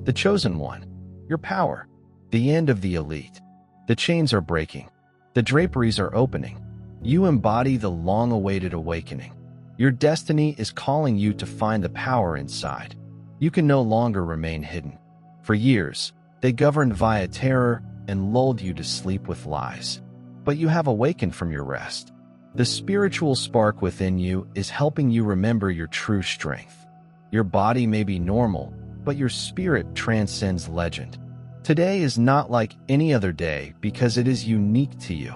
The chosen one. Your power. The end of the elite. The chains are breaking. The draperies are opening. You embody the long-awaited awakening. Your destiny is calling you to find the power inside. You can no longer remain hidden. For years, they governed via terror and lulled you to sleep with lies. But you have awakened from your rest. The spiritual spark within you is helping you remember your true strength. Your body may be normal, but your spirit transcends legend. Today is not like any other day because it is unique to you.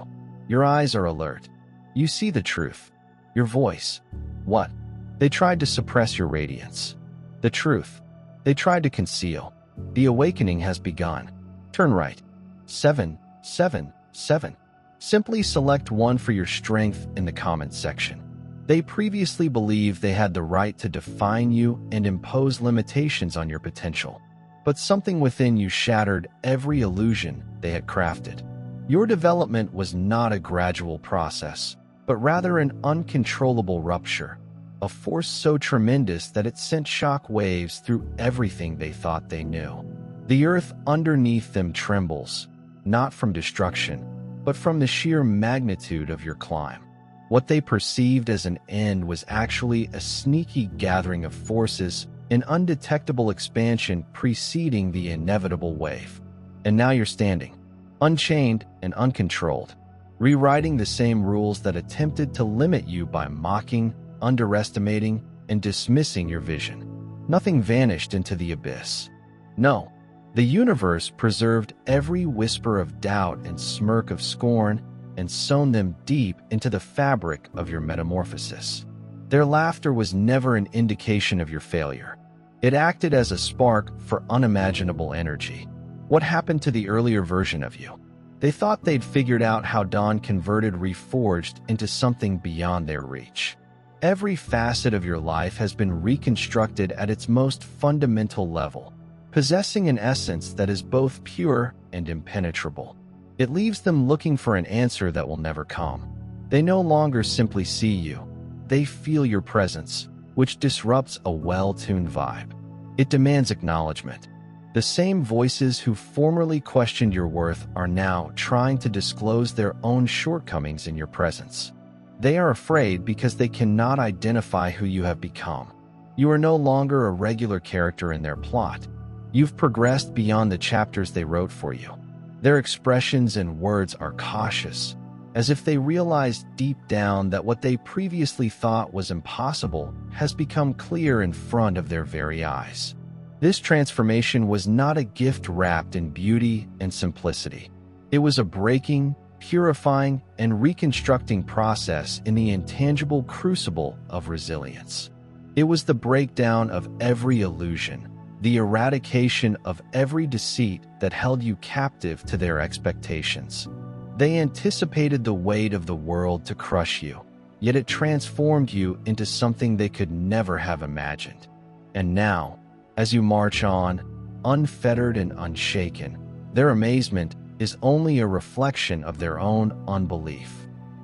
Your eyes are alert. You see the truth. Your voice. What? They tried to suppress your radiance. The truth. They tried to conceal. The awakening has begun. Turn right. 7, 7, 7. Simply select one for your strength in the comments section. They previously believed they had the right to define you and impose limitations on your potential. But something within you shattered every illusion they had crafted. Your development was not a gradual process, but rather an uncontrollable rupture, a force so tremendous that it sent shock waves through everything they thought they knew. The earth underneath them trembles, not from destruction, but from the sheer magnitude of your climb. What they perceived as an end was actually a sneaky gathering of forces, an undetectable expansion preceding the inevitable wave. And now you're standing, unchained and uncontrolled, rewriting the same rules that attempted to limit you by mocking, underestimating, and dismissing your vision. Nothing vanished into the abyss. No, the universe preserved every whisper of doubt and smirk of scorn and sewn them deep into the fabric of your metamorphosis. Their laughter was never an indication of your failure. It acted as a spark for unimaginable energy. What happened to the earlier version of you? They thought they'd figured out how Dawn converted reforged into something beyond their reach. Every facet of your life has been reconstructed at its most fundamental level, possessing an essence that is both pure and impenetrable. It leaves them looking for an answer that will never come. They no longer simply see you. They feel your presence, which disrupts a well-tuned vibe. It demands acknowledgement. The same voices who formerly questioned your worth are now trying to disclose their own shortcomings in your presence. They are afraid because they cannot identify who you have become. You are no longer a regular character in their plot. You've progressed beyond the chapters they wrote for you. Their expressions and words are cautious, as if they realized deep down that what they previously thought was impossible has become clear in front of their very eyes. This transformation was not a gift wrapped in beauty and simplicity. It was a breaking, purifying, and reconstructing process in the intangible crucible of resilience. It was the breakdown of every illusion, the eradication of every deceit that held you captive to their expectations. They anticipated the weight of the world to crush you, yet it transformed you into something they could never have imagined. And now, as you march on, unfettered and unshaken, their amazement is only a reflection of their own unbelief.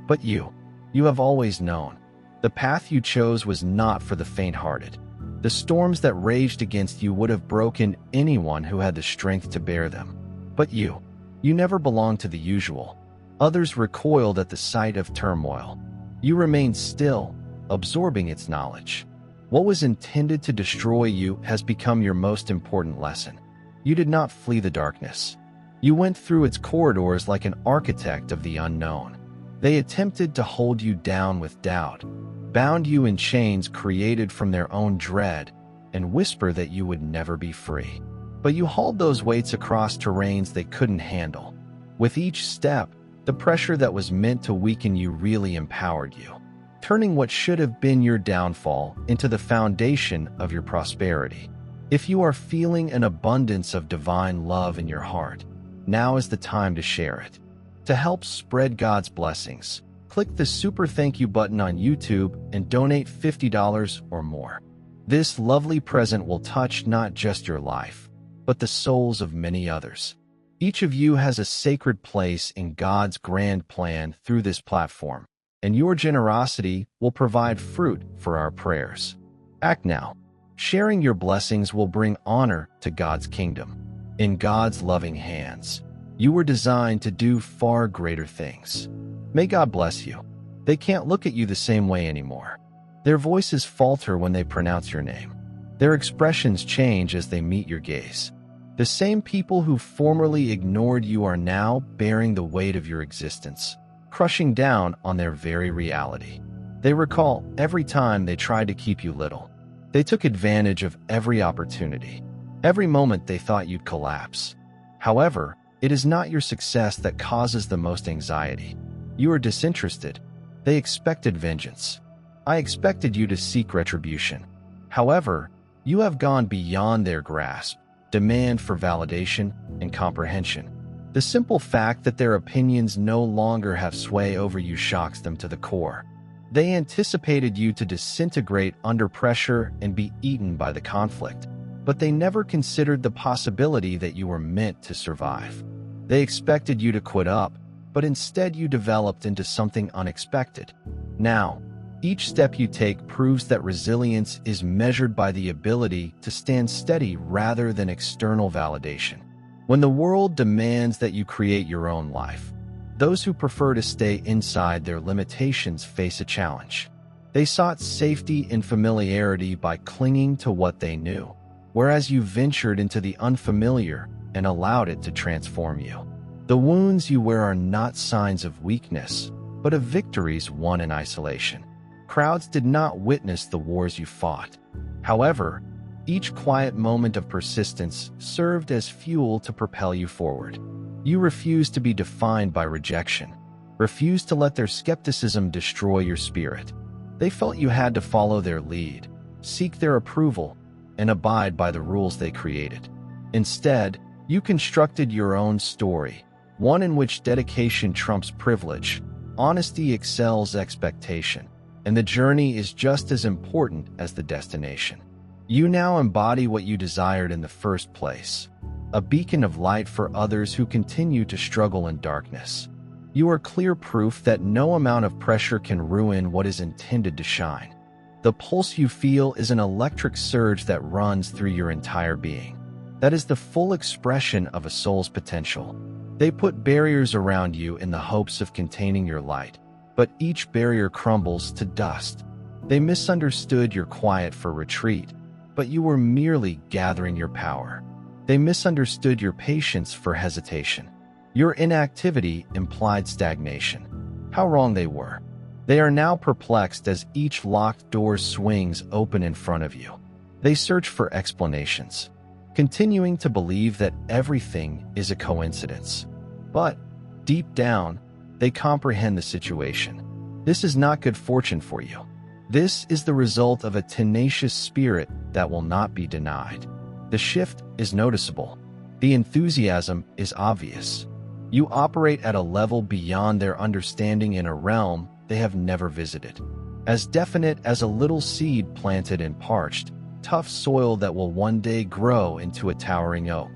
But you have always known. The path you chose was not for the faint-hearted. The storms that raged against you would have broken anyone who had the strength to bear them. But you never belonged to the usual. Others recoiled at the sight of turmoil. You remained still, absorbing its knowledge. What was intended to destroy you has become your most important lesson. You did not flee the darkness. You went through its corridors like an architect of the unknown. They attempted to hold you down with doubt, bound you in chains created from their own dread, and whisper that you would never be free. But you hauled those weights across terrains they couldn't handle. With each step, the pressure that was meant to weaken you really empowered you, turning what should have been your downfall into the foundation of your prosperity. If you are feeling an abundance of divine love in your heart, now is the time to share it. To help spread God's blessings, click the super thank you button on YouTube and donate $50 or more. This lovely present will touch not just your life, but the souls of many others. Each of you has a sacred place in God's grand plan through this platform, and your generosity will provide fruit for our prayers. Act now. Sharing your blessings will bring honor to God's kingdom. In God's loving hands, you were designed to do far greater things. May God bless you. They can't look at you the same way anymore. Their voices falter when they pronounce your name. Their expressions change as they meet your gaze. The same people who formerly ignored you are now bearing the weight of your existence, crushing down on their very reality. They recall every time they tried to keep you little. They took advantage of every opportunity, every moment they thought you'd collapse. However, it is not your success that causes the most anxiety. You are disinterested. They expected vengeance. I expected you to seek retribution. However, you have gone beyond their grasp, demand for validation and comprehension. The simple fact that their opinions no longer have sway over you shocks them to the core. They anticipated you to disintegrate under pressure and be eaten by the conflict, but they never considered the possibility that you were meant to survive. They expected you to quit up, but instead you developed into something unexpected. Now, each step you take proves that resilience is measured by the ability to stand steady rather than external validation. When the world demands that you create your own life, those who prefer to stay inside their limitations face a challenge. They sought safety and familiarity by clinging to what they knew, whereas you ventured into the unfamiliar and allowed it to transform you. The wounds you wear are not signs of weakness, but of victories won in isolation. Crowds did not witness the wars you fought. However, each quiet moment of persistence served as fuel to propel you forward. You refused to be defined by rejection, refused to let their skepticism destroy your spirit. They felt you had to follow their lead, seek their approval, and abide by the rules they created. Instead, you constructed your own story, one in which dedication trumps privilege, honesty excels expectation, and the journey is just as important as the destination. You now embody what you desired in the first place, a beacon of light for others who continue to struggle in darkness. You are clear proof that no amount of pressure can ruin what is intended to shine. The pulse you feel is an electric surge that runs through your entire being. That is the full expression of a soul's potential. They put barriers around you in the hopes of containing your light, but each barrier crumbles to dust. They misunderstood your quiet for retreat, but you were merely gathering your power. They misunderstood your patience for hesitation. Your inactivity implied stagnation. How wrong they were. They are now perplexed as each locked door swings open in front of you. They search for explanations, continuing to believe that everything is a coincidence. But, deep down, they comprehend the situation. This is not good fortune for you. This is the result of a tenacious spirit that will not be denied. The shift is noticeable. The enthusiasm is obvious. You operate at a level beyond their understanding in a realm they have never visited. As definite as a little seed planted in parched, tough soil that will one day grow into a towering oak.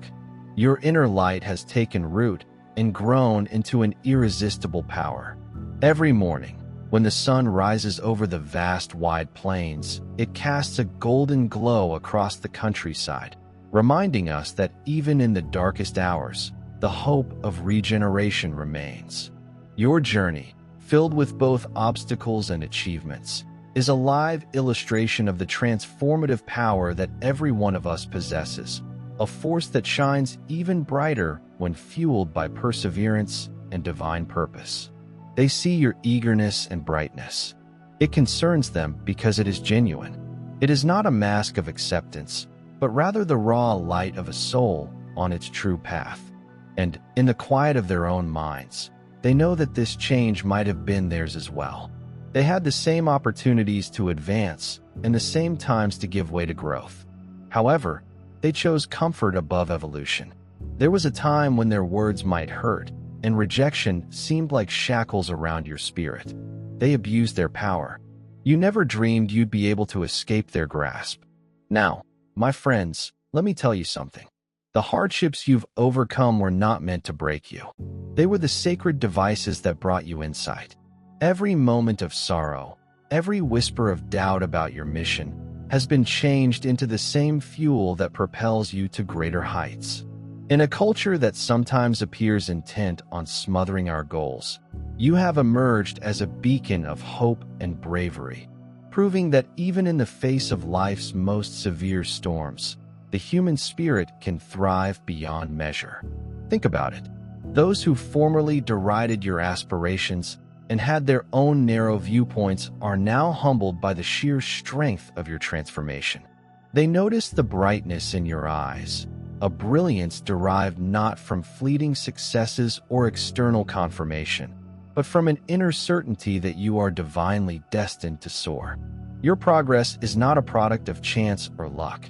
Your inner light has taken root and grown into an irresistible power. Every morning, when the sun rises over the vast, wide plains, it casts a golden glow across the countryside, reminding us that even in the darkest hours, the hope of regeneration remains. Your journey, filled with both obstacles and achievements, is a live illustration of the transformative power that every one of us possesses, a force that shines even brighter when fueled by perseverance and divine purpose. They see your eagerness and brightness. It concerns them because it is genuine. It is not a mask of acceptance, but rather the raw light of a soul on its true path. And, in the quiet of their own minds, they know that this change might have been theirs as well. They had the same opportunities to advance and the same times to give way to growth. However, they chose comfort above evolution. There was a time when their words might hurt, and rejection seemed like shackles around your spirit. They abused their power. You never dreamed you'd be able to escape their grasp. Now, my friends, let me tell you something. The hardships you've overcome were not meant to break you. They were the sacred devices that brought you insight. Every moment of sorrow, every whisper of doubt about your mission, has been changed into the same fuel that propels you to greater heights. In a culture that sometimes appears intent on smothering our goals, you have emerged as a beacon of hope and bravery, proving that even in the face of life's most severe storms, the human spirit can thrive beyond measure. Think about it. Those who formerly derided your aspirations and had their own narrow viewpoints are now humbled by the sheer strength of your transformation. They notice the brightness in your eyes, a brilliance derived not from fleeting successes or external confirmation, but from an inner certainty that you are divinely destined to soar. Your progress is not a product of chance or luck.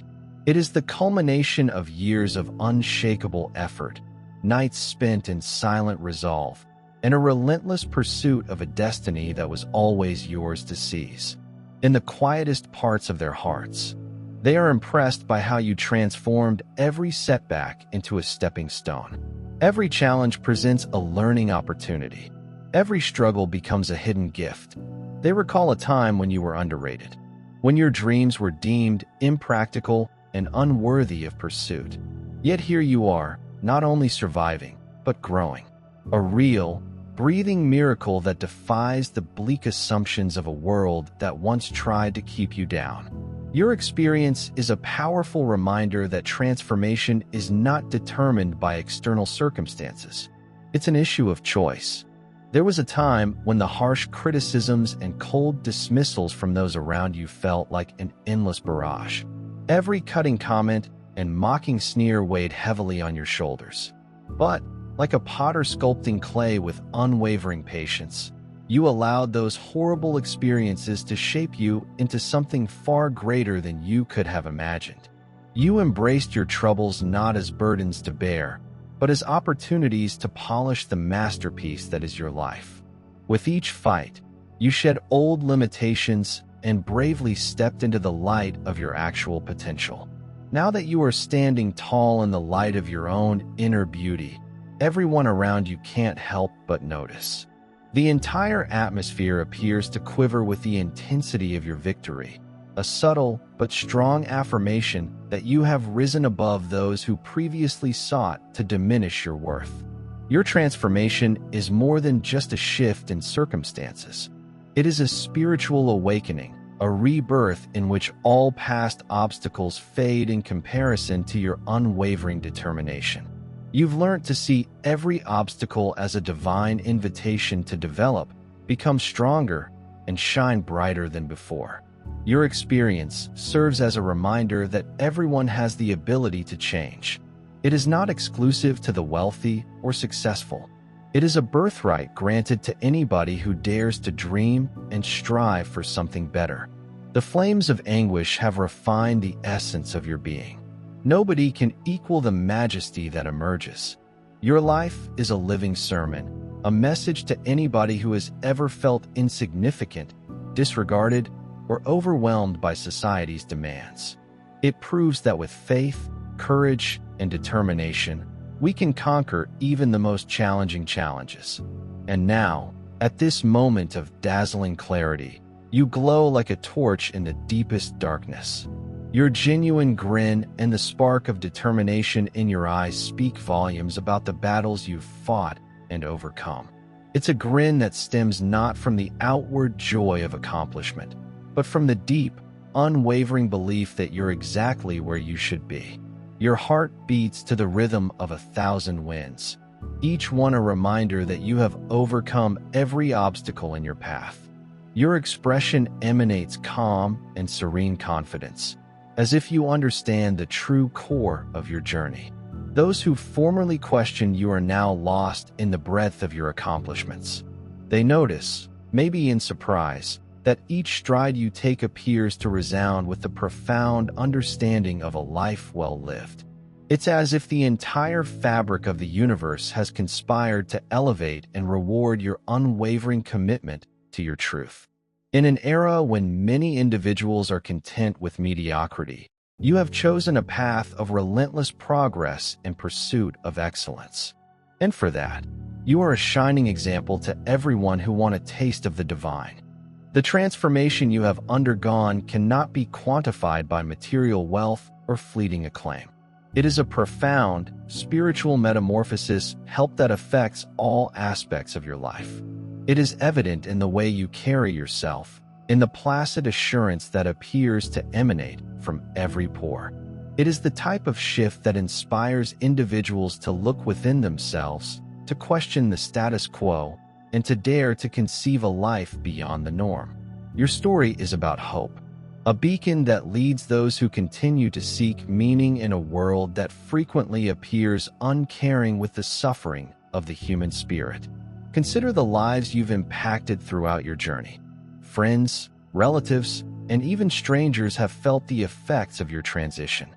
It is the culmination of years of unshakable effort, nights spent in silent resolve, and a relentless pursuit of a destiny that was always yours to seize. In the quietest parts of their hearts, they are impressed by how you transformed every setback into a stepping stone. Every challenge presents a learning opportunity. Every struggle becomes a hidden gift. They recall a time when you were underrated, when your dreams were deemed impractical and unworthy of pursuit. Yet here you are, not only surviving, but growing. A real, breathing miracle that defies the bleak assumptions of a world that once tried to keep you down. Your experience is a powerful reminder that transformation is not determined by external circumstances. It's an issue of choice. There was a time when the harsh criticisms and cold dismissals from those around you felt like an endless barrage. Every cutting comment and mocking sneer weighed heavily on your shoulders. But, like a potter sculpting clay with unwavering patience, you allowed those horrible experiences to shape you into something far greater than you could have imagined. You embraced your troubles not as burdens to bear, but as opportunities to polish the masterpiece that is your life. With each fight, you shed old limitations and bravely stepped into the light of your actual potential. Now that you are standing tall in the light of your own inner beauty, everyone around you can't help but notice. The entire atmosphere appears to quiver with the intensity of your victory, a subtle but strong affirmation that you have risen above those who previously sought to diminish your worth. Your transformation is more than just a shift in circumstances. It is a spiritual awakening, a rebirth in which all past obstacles fade in comparison to your unwavering determination. You've learned to see every obstacle as a divine invitation to develop, become stronger, and shine brighter than before. Your experience serves as a reminder that everyone has the ability to change. It is not exclusive to the wealthy or successful. It is a birthright granted to anybody who dares to dream and strive for something better. The flames of anguish have refined the essence of your being. Nobody can equal the majesty that emerges. Your life is a living sermon, a message to anybody who has ever felt insignificant, disregarded, or overwhelmed by society's demands. It proves that with faith, courage, and determination, we can conquer even the most challenging challenges. And now, at this moment of dazzling clarity, you glow like a torch in the deepest darkness. Your genuine grin and the spark of determination in your eyes speak volumes about the battles you've fought and overcome. It's a grin that stems not from the outward joy of accomplishment, but from the deep, unwavering belief that you're exactly where you should be. Your heart beats to the rhythm of 1,000 winds, each one a reminder that you have overcome every obstacle in your path. Your expression emanates calm and serene confidence, as if you understand the true core of your journey. Those who formerly questioned you are now lost in the breadth of your accomplishments. They notice, maybe in surprise, that each stride you take appears to resound with the profound understanding of a life well lived. It's as if the entire fabric of the universe has conspired to elevate and reward your unwavering commitment to your truth. In an era when many individuals are content with mediocrity, you have chosen a path of relentless progress in pursuit of excellence. And for that, you are a shining example to everyone who wants a taste of the divine. The transformation you have undergone cannot be quantified by material wealth or fleeting acclaim. It is a profound, spiritual metamorphosis that affects all aspects of your life. It is evident in the way you carry yourself, in the placid assurance that appears to emanate from every pore. It is the type of shift that inspires individuals to look within themselves, to question the status quo, and to dare to conceive a life beyond the norm. Your story is about hope, a beacon that leads those who continue to seek meaning in a world that frequently appears uncaring with the suffering of the human spirit. Consider the lives you've impacted throughout your journey. Friends, relatives, and even strangers have felt the effects of your transition.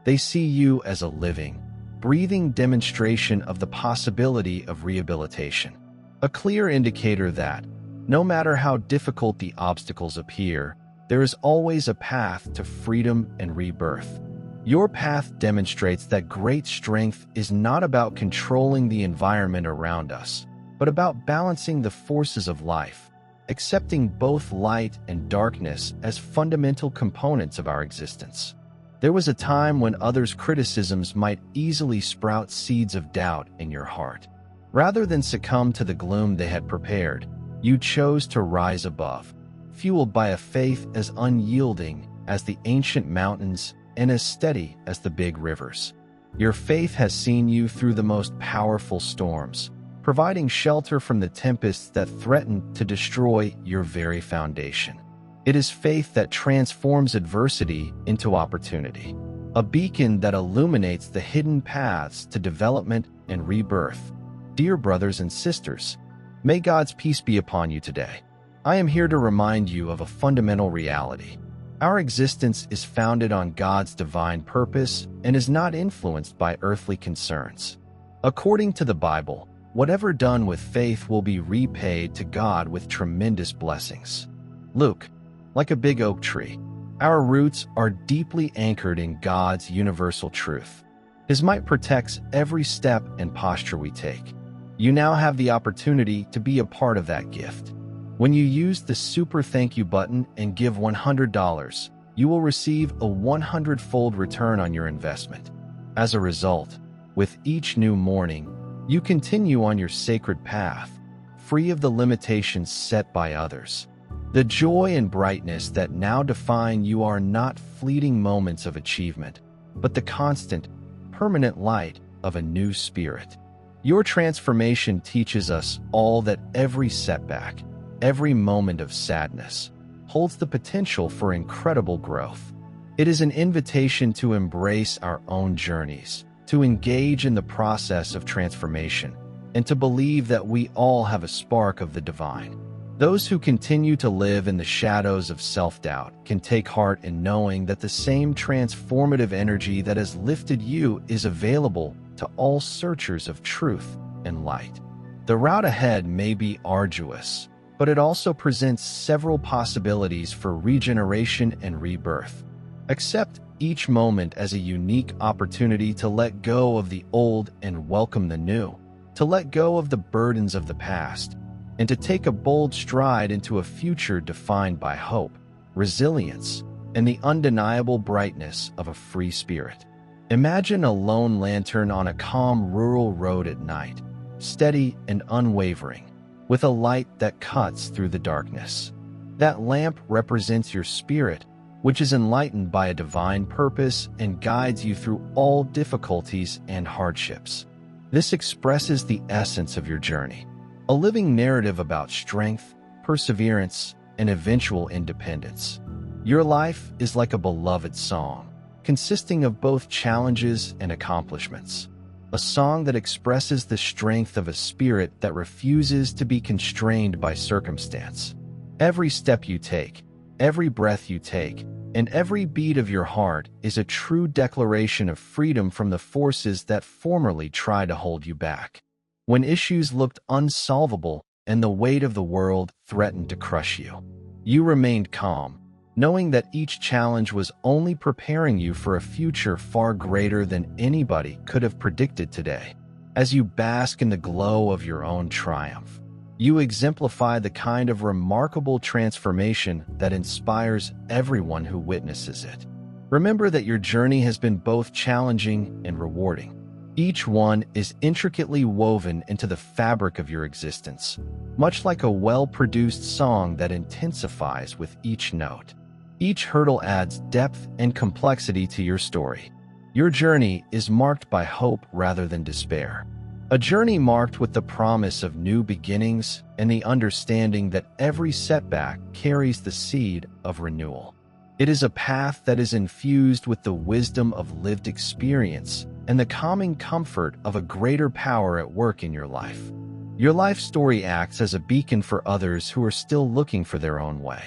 They see you as a living, breathing demonstration of the possibility of rehabilitation. A clear indicator that, no matter how difficult the obstacles appear, there is always a path to freedom and rebirth. Your path demonstrates that great strength is not about controlling the environment around us, but about balancing the forces of life, accepting both light and darkness as fundamental components of our existence. There was a time when others' criticisms might easily sprout seeds of doubt in your heart. Rather than succumb to the gloom they had prepared, you chose to rise above, fueled by a faith as unyielding as the ancient mountains and as steady as the big rivers. Your faith has seen you through the most powerful storms, providing shelter from the tempests that threaten to destroy your very foundation. It is faith that transforms adversity into opportunity, a beacon that illuminates the hidden paths to development and rebirth. Dear brothers and sisters, may God's peace be upon you today. I am here to remind you of a fundamental reality. Our existence is founded on God's divine purpose and is not influenced by earthly concerns. According to the Bible, whatever done with faith will be repaid to God with tremendous blessings. Luke, like a big oak tree, our roots are deeply anchored in God's universal truth. His might protects every step and posture we take. You now have the opportunity to be a part of that gift. When you use the super thank you button and give $100, you will receive a 100-fold return on your investment. As a result, with each new morning, you continue on your sacred path, free of the limitations set by others. The joy and brightness that now define you are not fleeting moments of achievement, but the constant, permanent light of a new spirit. Your transformation teaches us all that every setback, every moment of sadness, holds the potential for incredible growth. It is an invitation to embrace our own journeys, to engage in the process of transformation, and to believe that we all have a spark of the divine. Those who continue to live in the shadows of self-doubt can take heart in knowing that the same transformative energy that has lifted you is available to all searchers of truth and light. The route ahead may be arduous, but it also presents several possibilities for regeneration and rebirth. Accept each moment as a unique opportunity to let go of the old and welcome the new, to let go of the burdens of the past, and to take a bold stride into a future defined by hope, resilience, and the undeniable brightness of a free spirit. Imagine a lone lantern on a calm rural road at night, steady and unwavering, with a light that cuts through the darkness. That lamp represents your spirit, which is enlightened by a divine purpose and guides you through all difficulties and hardships. This expresses the essence of your journey, a living narrative about strength, perseverance, and eventual independence. Your life is like a beloved song, consisting of both challenges and accomplishments. A song that expresses the strength of a spirit that refuses to be constrained by circumstance. Every step you take, every breath you take, and every beat of your heart is a true declaration of freedom from the forces that formerly tried to hold you back. When issues looked unsolvable and the weight of the world threatened to crush you, you remained calm, knowing that each challenge was only preparing you for a future far greater than anybody could have predicted today. As you bask in the glow of your own triumph, You exemplify the kind of remarkable transformation that inspires everyone who witnesses it. Remember that your journey has been both challenging and rewarding. Each one is intricately woven into the fabric of your existence, much like a well-produced song that intensifies with each note. Each hurdle adds depth and complexity to your story. Your journey is marked by hope rather than despair. A journey marked with the promise of new beginnings and the understanding that every setback carries the seed of renewal. It is a path that is infused with the wisdom of lived experience and the calming comfort of a greater power at work in your life. Your life story acts as a beacon for others who are still looking for their own way.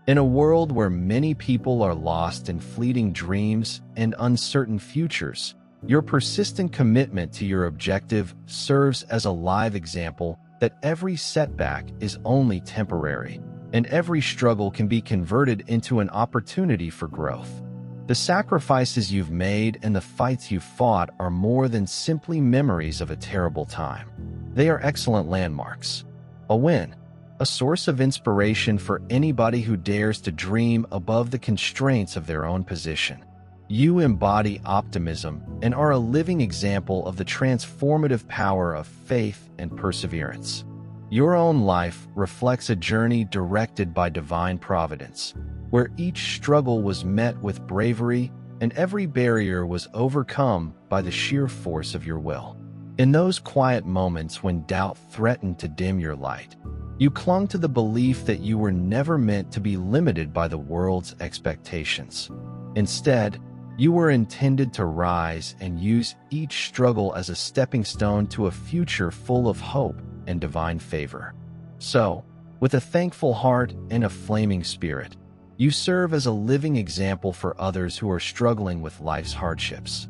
In a world where many people are lost in fleeting dreams and uncertain futures, your persistent commitment to your objective serves as a live example that every setback is only temporary, and every struggle can be converted into an opportunity for growth. The sacrifices you've made and the fights you've fought are more than simply memories of a terrible time. They are excellent landmarks. A win, a source of inspiration for anybody who dares to dream above the constraints of their own position. You embody optimism and are a living example of the transformative power of faith and perseverance. Your own life reflects a journey directed by divine providence, where each struggle was met with bravery and every barrier was overcome by the sheer force of your will. In those quiet moments when doubt threatened to dim your light, you clung to the belief that you were never meant to be limited by the world's expectations. Instead, you were intended to rise and use each struggle as a stepping stone to a future full of hope and divine favor. So, with a thankful heart and a flaming spirit, you serve as a living example for others who are struggling with life's hardships.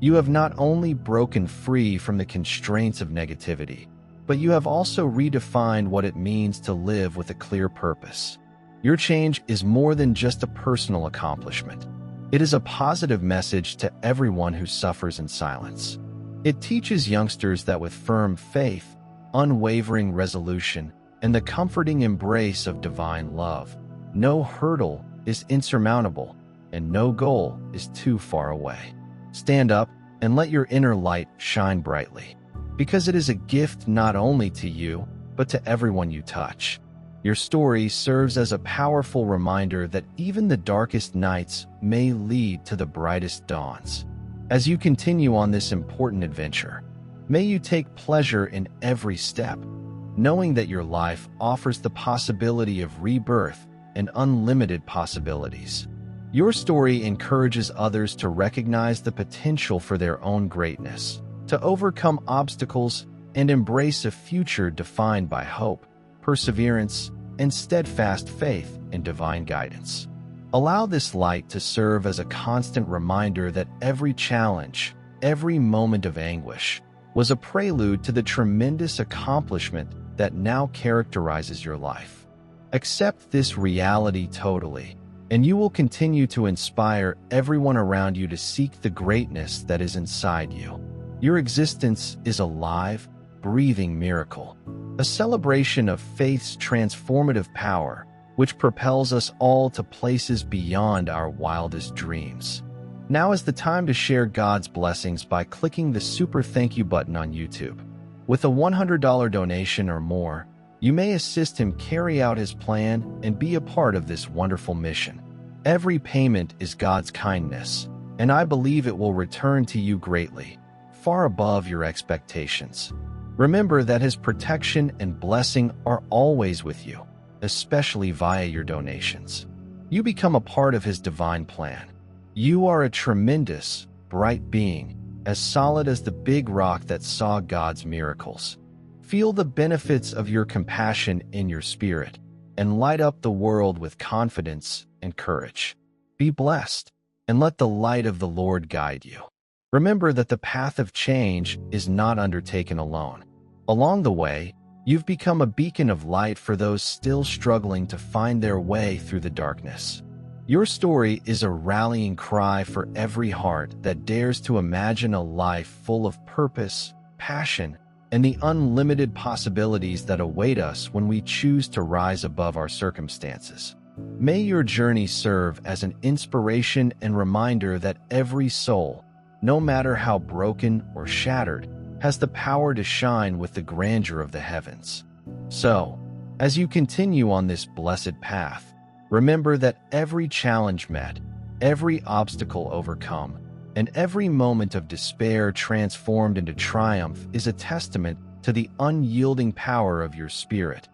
You have not only broken free from the constraints of negativity, but you have also redefined what it means to live with a clear purpose. Your change is more than just a personal accomplishment. It is a positive message to everyone who suffers in silence. It teaches youngsters that with firm faith, unwavering resolution, and the comforting embrace of divine love, no hurdle is insurmountable and no goal is too far away. Stand up and let your inner light shine brightly, because it is a gift not only to you, but to everyone you touch. Your story serves as a powerful reminder that even the darkest nights may lead to the brightest dawns. As you continue on this important adventure, may you take pleasure in every step, knowing that your life offers the possibility of rebirth and unlimited possibilities. Your story encourages others to recognize the potential for their own greatness, to overcome obstacles, and embrace a future defined by hope, perseverance, and steadfast faith in divine guidance. Allow this light to serve as a constant reminder that every challenge, every moment of anguish, was a prelude to the tremendous accomplishment that now characterizes your life. Accept this reality totally, and you will continue to inspire everyone around you to seek the greatness that is inside you. Your existence is a live, breathing miracle, a celebration of faith's transformative power, which propels us all to places beyond our wildest dreams. Now is the time to share God's blessings by clicking the super thank you button on YouTube. With a $100 donation or more, you may assist him carry out his plan and be a part of this wonderful mission. Every payment is God's kindness, and I believe it will return to you greatly, far above your expectations. Remember that his protection and blessing are always with you, especially via your donations. You become a part of his divine plan. You are a tremendous, bright being, as solid as the big rock that saw God's miracles. Feel the benefits of your compassion in your spirit, and light up the world with confidence and courage. Be blessed, and let the light of the Lord guide you. Remember that the path of change is not undertaken alone. Along the way, you've become a beacon of light for those still struggling to find their way through the darkness. Your story is a rallying cry for every heart that dares to imagine a life full of purpose, passion, and the unlimited possibilities that await us when we choose to rise above our circumstances. May your journey serve as an inspiration and reminder that every soul, no matter how broken or shattered, has the power to shine with the grandeur of the heavens. So, as you continue on this blessed path, remember that every challenge met, every obstacle overcome, and every moment of despair transformed into triumph is a testament to the unyielding power of your spirit.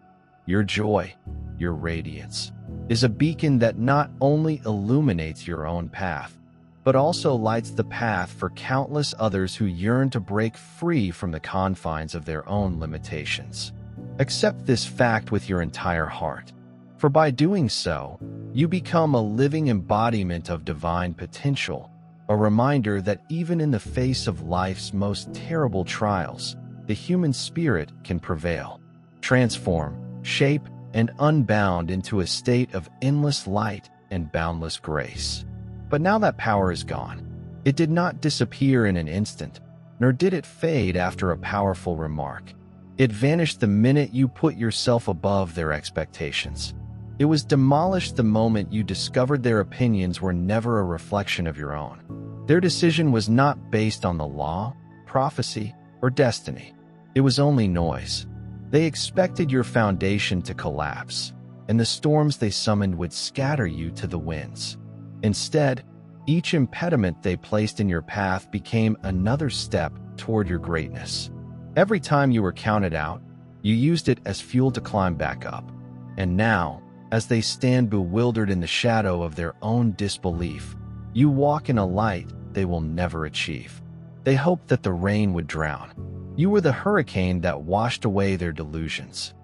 Your joy, your radiance, is a beacon that not only illuminates your own path, but also lights the path for countless others who yearn to break free from the confines of their own limitations. Accept this fact with your entire heart, for by doing so, you become a living embodiment of divine potential, a reminder that even in the face of life's most terrible trials, the human spirit can prevail, transform, shape, and unbound into a state of endless light and boundless grace. But now that power is gone, it did not disappear in an instant, nor did it fade after a powerful remark. It vanished the minute you put yourself above their expectations. It was demolished the moment you discovered their opinions were never a reflection of your own. Their decision was not based on the law, prophecy, or destiny. It was only noise. They expected your foundation to collapse, and the storms they summoned would scatter you to the winds. Instead, each impediment they placed in your path became another step toward your greatness. Every time you were counted out, you used it as fuel to climb back up. And now, as they stand bewildered in the shadow of their own disbelief, you walk in a light they will never achieve. They hoped that the rain would drown. You were the hurricane that washed away their delusions.